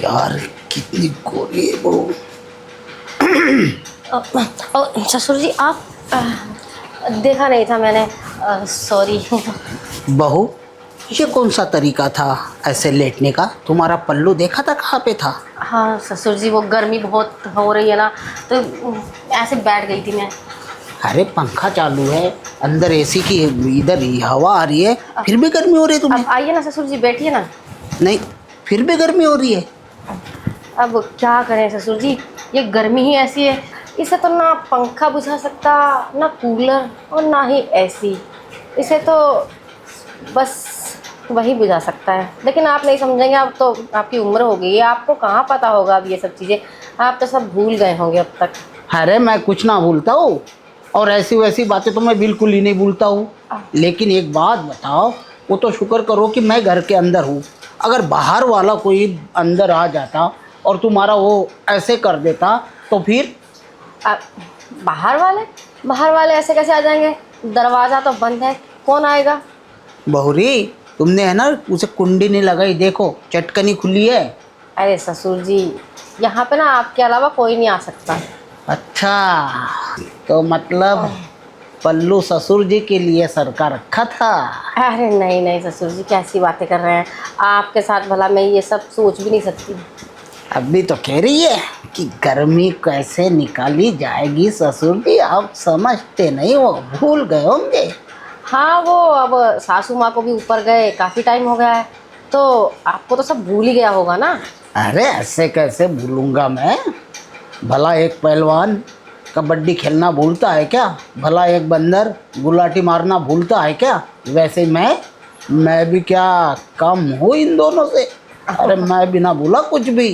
यार कितनी गोरी है वो। ससुर जी आप देखा नहीं था मैंने, सॉरी। बहू, ये कौन सा तरीका था ऐसे लेटने का? तुम्हारा पल्लू देखा था कहाँ पे था? हाँ ससुर जी, वो गर्मी बहुत हो रही है ना, तो ऐसे बैठ गई थी मैं। अरे पंखा चालू है, अंदर एसी की इधर हवा आ रही है, फिर भी गर्मी हो रही है तुम्हें? अब आइए ना ससुर जी, बैठिए ना। नहीं, फिर भी गर्मी हो रही है। अब क्या करें ससुर जी, ये गर्मी ही ऐसी है। इसे तो ना पंखा बुझा सकता, ना कूलर, और ना ही एसी। इसे तो बस वही बुझा सकता है। लेकिन आप नहीं समझेंगे, अब तो आपकी उम्र हो गई है, आपको कहाँ पता होगा अब ये सब चीज़ें। आप तो सब भूल गए होंगे अब तक। अरे मैं कुछ ना भूलता हूँ, और ऐसी वैसी बातें तो मैं बिल्कुल ही नहीं भूलता हूँ। लेकिन एक बात बताओ, वो तो शुक्र करो कि मैं घर के अंदर हूँ। अगर बाहर वाला कोई अंदर आ जाता और तुम्हारा वो ऐसे कर देता तो फिर? बाहर वाले ऐसे कैसे आ जाएंगे? दरवाज़ा तो बंद है, कौन आएगा? बहुरी, तुमने है ना उसे कुंडी नहीं लगाई, देखो चटकनी खुली है। अरे ससुर जी, यहाँ पे ना आपके अलावा कोई नहीं आ सकता। अच्छा, तो मतलब पल्लू ससुर जी के लिए सरकार रखा था? अरे नहीं नहीं ससुर जी, कैसी बातें कर रहे हैं। आपके साथ भला मैं ये सब सोच भी नहीं सकती। अभी तो कह रही है कि गर्मी कैसे निकाली जाएगी ससुर जी, आप समझते नहीं, वो भूल गए होंगे। हाँ, वो अब सासू माँ को भी ऊपर गए काफ़ी टाइम हो गया है, तो आपको तो सब भूल ही गया होगा ना। अरे ऐसे कैसे भूलूंगा मैं? भला एक पहलवान कबड्डी खेलना भूलता है क्या? भला एक बंदर गुलाटी मारना भूलता है क्या? वैसे मैं भी क्या कम हूँ इन दोनों से? अरे मैं बिना भूला कुछ भी।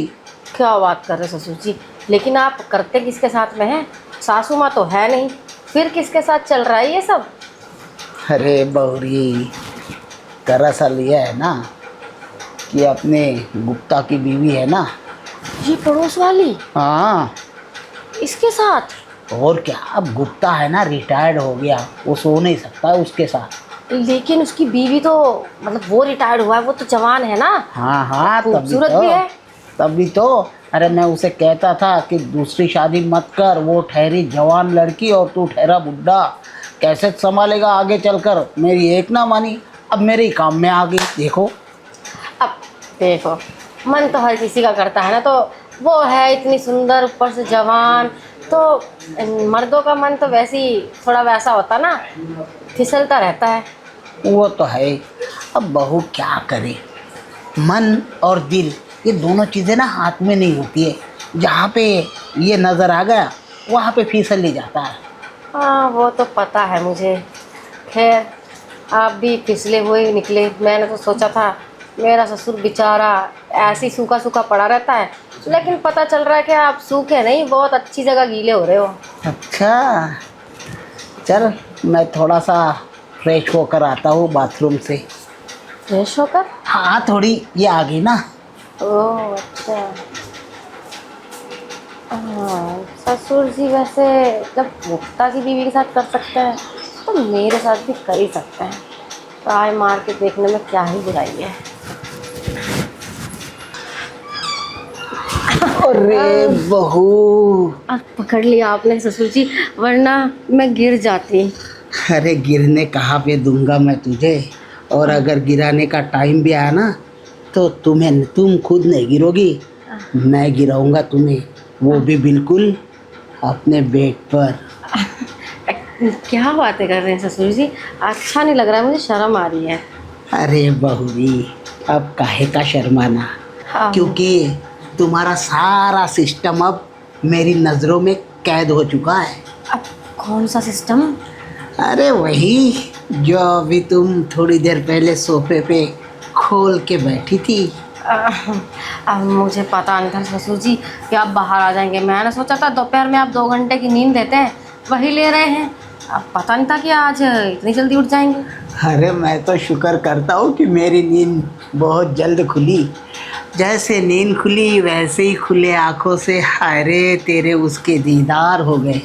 क्या बात कर रहे ससुर जी, लेकिन आप करते किसके साथ में हैं? सासू माँ तो है नहीं, फिर किसके साथ चल रहा है ये सब? अरे बौरी, दरअसल ये है ना कि अपने गुप्ता की बीवी है ना, ये पड़ोस वाली? हाँ। इसके साथ? और क्या, अब गुप्ता है ना रिटायर्ड हो गया, वो सो नहीं सकता है उसके साथ। लेकिन उसकी बीवी तो, मतलब वो रिटायर्ड हुआ है, वो तो जवान है ना। हाँ हाँ, खूबसूरत भी है। तभी तो। अरे मैं उसे कहता था कि दूसरी शादी मत कर, वो ठहरी जवान लड़की और तू ठहरा बुढ़ा, कैसे संभालेगा आगे चलकर? मेरी एक ना मानी, अब मेरे ही काम में आ गई। देखो अब देखो, मन तो हर किसी का करता है ना, तो वो है इतनी सुंदर, ऊपर से जवान, तो मर्दों का मन तो वैसे ही थोड़ा वैसा होता ना, फिसलता रहता है। वो तो है। अब बहू क्या करे, मन और दिल ये दोनों चीज़ें ना हाथ में नहीं होती है। जहाँ पे ये नज़र आ गया वहाँ पे फिसल ही जाता है। हाँ वो तो पता है मुझे। खैर, आप भी फिसले हुए निकले। मैंने तो सोचा था मेरा ससुर बेचारा ऐसे ही सूखा सूखा पड़ा रहता है, लेकिन पता चल रहा है कि आप सूखे नहीं, बहुत अच्छी जगह गीले हो रहे हो। अच्छा, चल मैं थोड़ा सा फ्रेश होकर आता हूँ बाथरूम से। फ्रेश होकर? हाँ, थोड़ी ये आ गई ना। ओह अच्छा। हाँ, ससुर जी वैसे जब गुप्ता की बीवी के साथ कर सकते हैं तो मेरे साथ भी कर ही सकते हैं। ट्राई मार के देखने में क्या ही बुराई है। अरे बहू, अब पकड़ लिया आपने ससुर जी, वरना मैं गिर जाती। अरे गिरने कहाँ पे दूंगा मैं तुझे, और अगर गिराने का टाइम भी आया ना तो तुम खुद नहीं गिरोगी, मैं गिराऊंगा तुम्हें, वो भी बिल्कुल अपने बेड पर। क्या बातें कर रहे हैं ससुर जी, अच्छा नहीं लग रहा है, मुझे शर्म आ रही है। अरे बहुरी, अब काहे का शर्माना, हाँ। क्योंकि तुम्हारा सारा सिस्टम अब मेरी नज़रों में कैद हो चुका है। अब कौन सा सिस्टम? अरे वही जो अभी तुम थोड़ी देर पहले सोफे पे खोल के बैठी थी। अब मुझे पता नहीं था ससुर जी कि आप बाहर आ जाएंगे। मैंने सोचा था दोपहर में आप 2 घंटे की नींद देते हैं, वही ले रहे हैं। अब पता नहीं था कि आज इतनी जल्दी उठ जाएंगे। अरे मैं तो शुक्र करता हूँ कि मेरी नींद बहुत जल्द खुली। जैसे नींद खुली वैसे ही खुले आँखों से हाय रे तेरे उसके दीदार हो गए।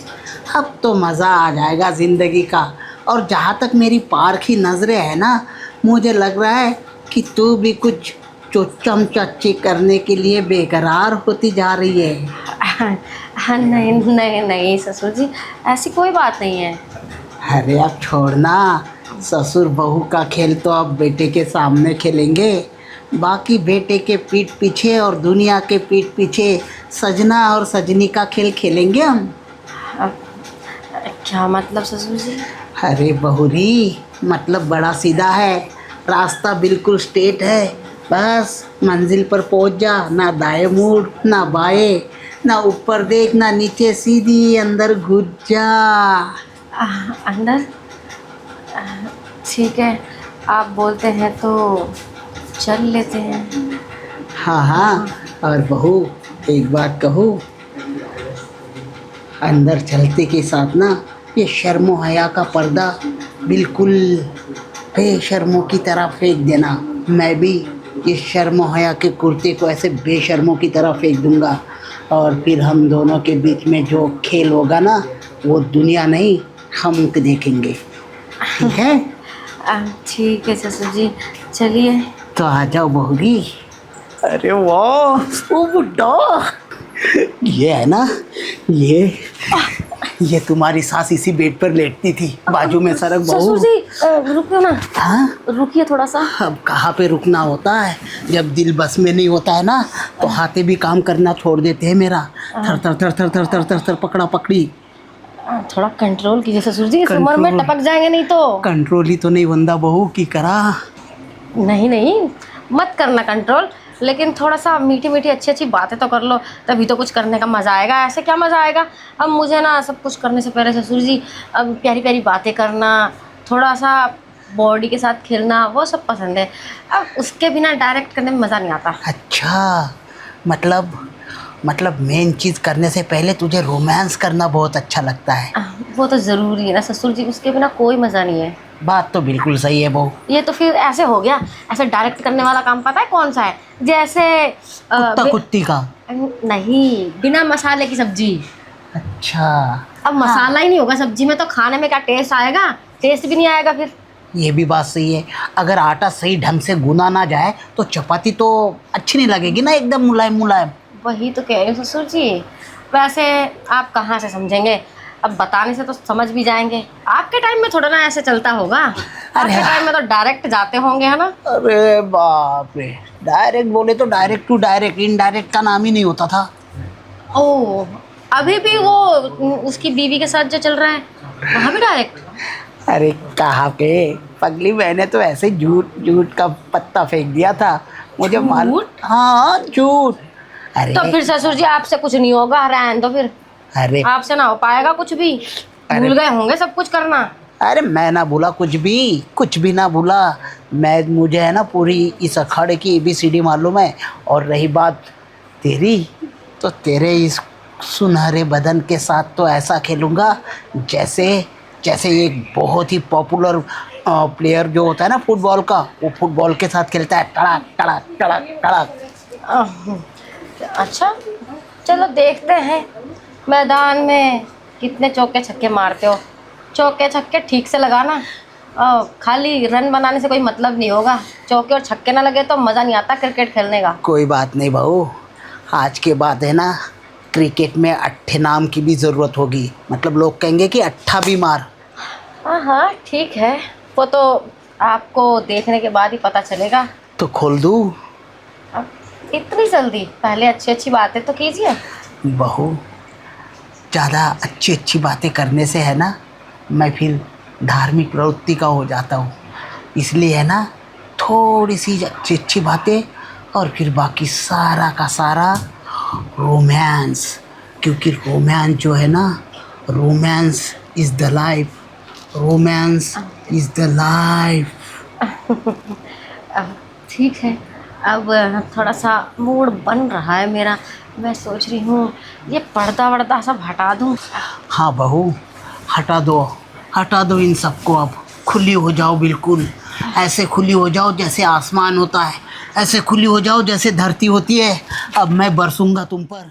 अब तो मज़ा आ जाएगा ज़िंदगी का, और जहाँ तक मेरी पारखी नज़रें है ना, मुझे लग रहा है कि तू भी कुछ चोचम चच्ची करने के लिए बेकरार होती जा रही है। हाँ, नहीं नहीं नहीं ससुर जी, ऐसी कोई बात नहीं है। अरे अब छोड़ना, ससुर बहू का खेल तो अब बेटे के सामने खेलेंगे, बाकी बेटे के पीठ पीछे और दुनिया के पीठ पीछे सजना और सजनी का खेल खेलेंगे हम। अब क्या मतलब ससुर जी? अरे बहुरी, मतलब बड़ा सीधा है, रास्ता बिल्कुल स्ट्रेट है, बस मंजिल पर पहुंच जा, ना दाएं मुड़ ना बाएं, ना ऊपर देख ना नीचे, सीधी अंदर घुस जा। अंदर? ठीक है, आप बोलते हैं तो चल लेते हैं। हाँ हाँ, और बहू एक बात कहूँ, अंदर चलते के साथ ना ये शर्मो हया का पर्दा बिल्कुल बेशर्मों की तरह फेंक देना। मैं भी ये शर्मो हया के कुर्ते को ऐसे बेशर्मों की तरह फेंक दूंगा, और फिर हम दोनों के बीच में जो खेल होगा ना, वो दुनिया नहीं हम देखेंगे। ठीक है? ठीक है ससुर जी, चलिए। तो आ जाओ बहुरी। अरे वाह, ओ बुड्ढा, ये है ना, ये तुम्हारी सास इसी बेड पर लेटती थी, बाजू में सरक बहू। ससुर जी रुकियो ना। हाँ, रुकिए थोड़ा सा। अब कहाँ पे रुकना होता है, जब दिल बस में नहीं होता है ना, तो हाथे भी काम करना छोड़ देते हैं मेरा। थर थर थर थर थर थर थर थर पकड़ा पकड़ी। थोड़ा कंट्रोल कीजिए ससुर जी, इस उम्र में टपक जाएंगे नहीं तो। कंट्रोल ही तो नहीं बंदा बहू की करा। नहीं नहीं, मत करना कंट्रोल, लेकिन थोड़ा सा मीठी मीठी अच्छी अच्छी बातें तो कर लो, तभी तो कुछ करने का मज़ा आएगा। ऐसे क्या मज़ा आएगा? अब मुझे ना सब कुछ करने से पहले ससुर जी, अब प्यारी प्यारी बातें करना, थोड़ा सा बॉडी के साथ खेलना, वो सब पसंद है। अब उसके बिना डायरेक्ट करने में मज़ा नहीं आता। अच्छा, मतलब मेन चीज़ करने से पहले तुझे रोमांस करना बहुत अच्छा लगता है। वो तो ज़रूरी है ना ससुर जी, उसके बिना कोई मज़ा नहीं है। बात तो बिल्कुल सही है बहू। ये तो फिर ऐसे हो गया, ऐसे डायरेक्ट करने वाला काम पता है कौन सा है? जैसे कुत्ता कुत्ती का? नहीं, बिना मसाले की सब्जी। अच्छा, अब मसाला ही नहीं होगा सब्जी में तो खाने में क्या टेस्ट आएगा? टेस्ट भी नहीं आएगा फिर। ये भी बात सही है। अगर आटा सही ढंग से गूना ना जाए तो चपाती तो अच्छी नहीं लगेगी ना, एकदम मुलायम मुलायम। वही तो कह रही हूँ ससुर जी। वैसे आप कहाँ से समझेंगे, अब बताने से तो समझ भी जाएंगे। आपके टाइम में थोड़ा ना ऐसे चलता होगा, आपके टाइम में तो डायरेक्ट जाते होंगे, है ना? अरे बाप रे, डायरेक्ट बोले तो डायरेक्ट टू डायरेक्ट, इनडायरेक्ट का नाम ही नहीं होता था। ओह, अभी भी वो उसकी बीवी के साथ जो चल रहा है वहाँ भी डायरेक्ट? अरे कहाँ पे पगली, मैंने तो ऐसे झूठ का पत्ता फेंक दिया था, मुझे मालूम। हाँ झूठ। अरे तो फिर ससुर जी आपसे कुछ नहीं होगा, रहने दो फिर। अरे आपसे ना हो पाएगा कुछ भी, भूल गए होंगे सब कुछ करना। अरे मैं ना भूला, कुछ भी ना भूला मुझे है ना पूरी इस अखाड़े की ABCD मालूम है। और रही बात तेरी, तो तेरे इस सुनहरे बदन के साथ तो ऐसा खेलूँगा जैसे एक बहुत ही पॉपुलर प्लेयर जो होता है ना फुटबॉल का, वो फुटबॉल के साथ खेलता है, टड़ाक टड़ाक टड़ाक टड़ाक। अच्छा चलो देखते हैं मैदान में कितने चौके छक्के मारते हो। चौके छक्के ठीक से लगाना, खाली रन बनाने से कोई मतलब नहीं होगा। चौके और छक्के ना लगे तो मज़ा नहीं आता क्रिकेट खेलने का। कोई बात नहीं बहू, आज के बाद है ना क्रिकेट में अट्ठे नाम की भी ज़रूरत होगी, मतलब लोग कहेंगे कि अट्ठा भी मार। हाँ ठीक है, वो तो आपको देखने के बाद ही पता चलेगा। तो खोल दूँ? अब इतनी जल्दी? पहले अच्छी अच्छी बातें तो कीजिए। बहू, ज़्यादा अच्छी बातें करने से है ना मैं फिर धार्मिक प्रवृत्ति का हो जाता हूँ, इसलिए है ना थोड़ी सी अच्छी बातें और फिर बाकी सारा का सारा रोमांस, क्योंकि रोमांस जो है ना, romance is the life, romance is the life. अब ठीक है, अब थोड़ा सा मूड बन रहा है मेरा। मैं सोच रही हूँ ये पर्दा वर्दा सब हटा दूँ। हाँ बहू, हटा दो इन सबको, अब खुली हो जाओ, बिल्कुल ऐसे खुली हो जाओ जैसे आसमान होता है, ऐसे खुली हो जाओ जैसे धरती होती है। अब मैं बरसूंगा तुम पर।